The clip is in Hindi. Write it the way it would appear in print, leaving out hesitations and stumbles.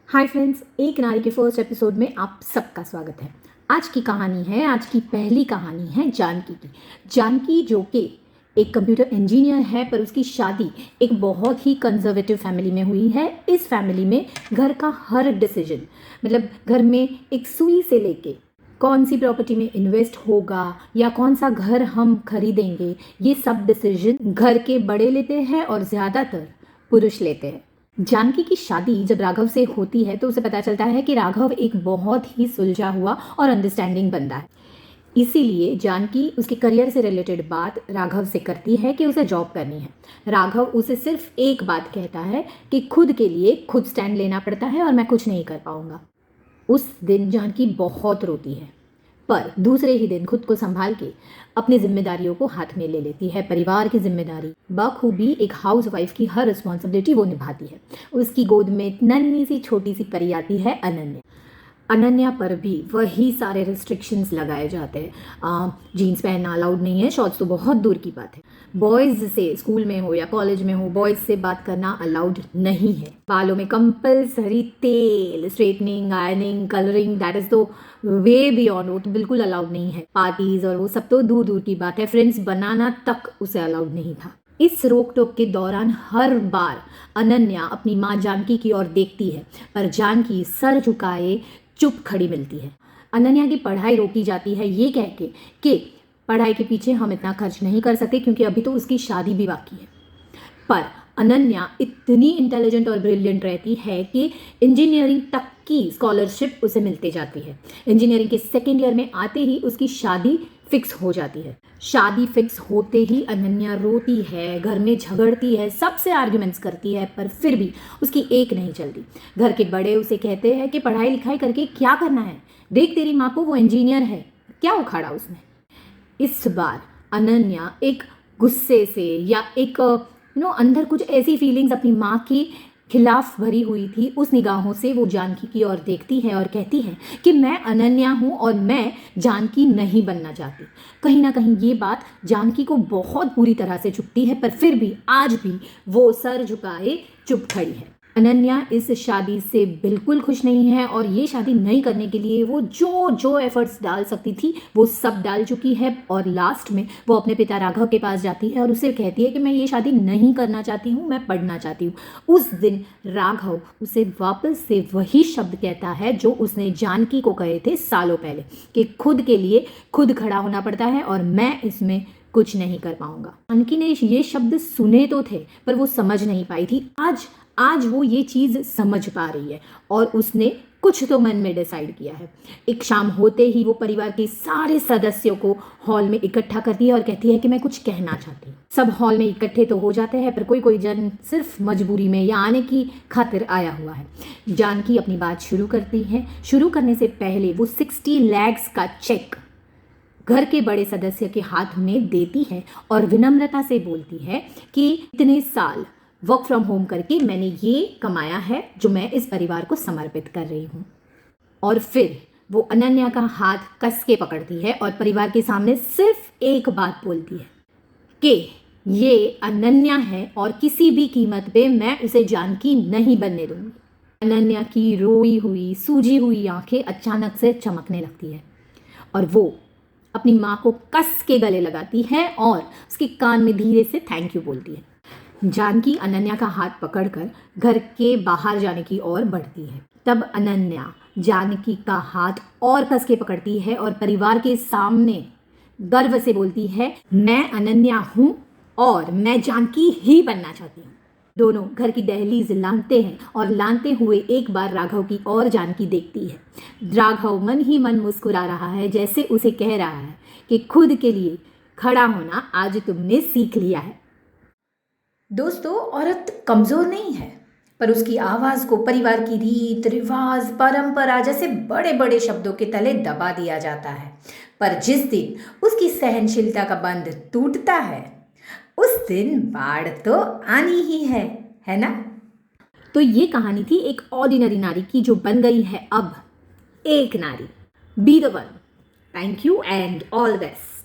हाय फ्रेंड्स, एक नारी के फर्स्ट एपिसोड में आप सबका स्वागत है। आज की कहानी है, आज की पहली कहानी है जानकी की। जानकी जो कि एक कंप्यूटर इंजीनियर है, पर उसकी शादी एक बहुत ही कंजर्वेटिव फैमिली में हुई है। इस फैमिली में घर का हर डिसीजन, मतलब घर में एक सुई से लेके कौन सी प्रॉपर्टी में इन्वेस्ट होगा या कौन सा घर हम खरीदेंगे, ये सब डिसीजन घर के बड़े लेते हैं और ज़्यादातर पुरुष लेते हैं। जानकी की शादी जब राघव से होती है तो उसे पता चलता है कि राघव एक बहुत ही सुलझा हुआ और अंडरस्टैंडिंग बंदा है। इसीलिए जानकी उसके करियर से रिलेटेड बात राघव से करती है कि उसे जॉब करनी है। राघव उसे सिर्फ एक बात कहता है कि खुद के लिए खुद स्टैंड लेना पड़ता है और मैं कुछ नहीं कर पाऊंगा। उस दिन जानकी बहुत रोती है, पर दूसरे ही दिन खुद को संभाल के अपनी जिम्मेदारियों को हाथ में ले लेती है। परिवार की जिम्मेदारी बखूबी एक हाउस वाइफ की हर रिस्पॉन्सिबिलिटी वो निभाती है। उसकी गोद में नन्ही सी छोटी सी परी आती है अनन्या। अनन्या पर भी वही सारे रिस्ट्रिक्शंस लगाए जाते हैं। जीन्स पहनना अलाउड नहीं है, शॉर्ट्स तो बहुत दूर की बात है। बॉयज़ से स्कूल में हो या कॉलेज में हो, बॉयज़ से बात करना अलाउड नहीं है। बालों में कंपल्सरी तेल, straightening, ironing, colouring, that is तो वे बियॉन्ड, वो तो बिल्कुल अलाउड नहीं है। पार्टीज़ और वो सब तो दूर दूर की बात है। फ्रेंड्स बनाना तक उसे अलाउड नहीं था। इस रोक टोक के दौरान हर बार अनन्या अपनी माँ जानकी की ओर देखती है, पर जानकी सर झुकाए चुप खड़ी मिलती है। अनन्या की पढ़ाई रोकी जाती है ये कह के कि पढ़ाई के पीछे हम इतना खर्च नहीं कर सकते क्योंकि अभी तो उसकी शादी भी बाकी है। पर अनन्या इतनी इंटेलिजेंट और ब्रिलियंट रहती है कि इंजीनियरिंग तक की स्कॉलरशिप उसे मिलती जाती है। इंजीनियरिंग के सेकेंड ईयर में आते ही उसकी शादी फिक्स हो जाती है। शादी फिक्स होते ही अनन्या रोती है, घर में झगड़ती है, सबसे आर्ग्यूमेंट्स करती है, पर फिर भी उसकी एक नहीं चलती। घर के बड़े उसे कहते हैं कि पढ़ाई लिखाई करके क्या करना है, देख तेरी माँ को, वो इंजीनियर है, क्या उखाड़ा उसने। इस बार अनन्या एक गुस्से से या एक अंदर कुछ ऐसी फीलिंग्स अपनी माँ की खिलाफ भरी हुई थी, उस निगाहों से वो जानकी की ओर देखती है और कहती है कि मैं अनन्या हूँ और मैं जानकी नहीं बनना चाहती। कहीं ना कहीं ये बात जानकी को बहुत बुरी तरह से चुभती है, पर फिर भी आज भी वो सर झुकाए चुप खड़ी है। अनन्या इस शादी से बिल्कुल खुश नहीं है और ये शादी नहीं करने के लिए वो जो जो एफर्ट्स डाल सकती थी वो सब डाल चुकी है। और लास्ट में वो अपने पिता राघव के पास जाती है और उससे कहती है कि मैं ये शादी नहीं करना चाहती हूँ, मैं पढ़ना चाहती हूँ। उस दिन राघव उसे वापस से वही शब्द कहता है जो उसने जानकी को कहे थे सालों पहले, कि खुद के लिए खुद खड़ा होना पड़ता है और मैं इसमें कुछ नहीं कर पाऊंगा। जानकी ने ये शब्द सुने तो थे, पर वो समझ नहीं पाई थी। आज वो ये चीज़ समझ पा रही है और उसने कुछ तो मन में डिसाइड किया है। एक शाम होते ही वो परिवार के सारे सदस्यों को हॉल में इकट्ठा करती है और कहती है कि मैं कुछ कहना चाहती हूँ। सब हॉल में इकट्ठे तो हो जाते हैं, पर कोई कोई जन सिर्फ मजबूरी में या आने की खातिर आया हुआ है। जानकी अपनी बात शुरू करती है। शुरू करने से पहले वो 60 lakhs का चेक घर के बड़े सदस्य के हाथ में देती है और विनम्रता से बोलती है कि इतने साल वर्क फ्रॉम होम करके मैंने ये कमाया है जो मैं इस परिवार को समर्पित कर रही हूँ। और फिर वो अनन्या का हाथ कस के पकड़ती है और परिवार के सामने सिर्फ एक बात बोलती है कि ये अनन्या है और किसी भी कीमत पे मैं उसे जानकी नहीं बनने दूंगी। अनन्या की रोई हुई सूजी हुई आंखें अचानक से चमकने लगती है और वो अपनी माँ को कस के गले लगाती है और उसके कान में धीरे से थैंक यू बोलती है। जानकी अनन्या का हाथ पकड़कर घर के बाहर जाने की ओर बढ़ती है। तब अनन्या जानकी का हाथ और कस के पकड़ती है और परिवार के सामने गर्व से बोलती है, मैं अनन्या हूँ और मैं जानकी ही बनना चाहती हूँ। दोनों घर की दहलीज लांघते हैं और लांघते हुए एक बार राघव की ओर जानकी देखती है। राघव मन ही मन मुस्कुरा रहा है, जैसे उसे कह रहा है कि खुद के लिए खड़ा होना आज तुमने सीख लिया है। दोस्तों, औरत कमज़ोर नहीं है, पर उसकी आवाज़ को परिवार की रीत रिवाज परंपरा जैसे बड़े बड़े शब्दों के तले दबा दिया जाता है। पर जिस दिन उसकी सहनशीलता का बंध टूटता है उस दिन बाढ़ तो आनी ही है ना। तो ये कहानी थी एक ऑर्डिनरी नारी की जो बन गई है अब एक नारी। Be the one. Thank you and all best.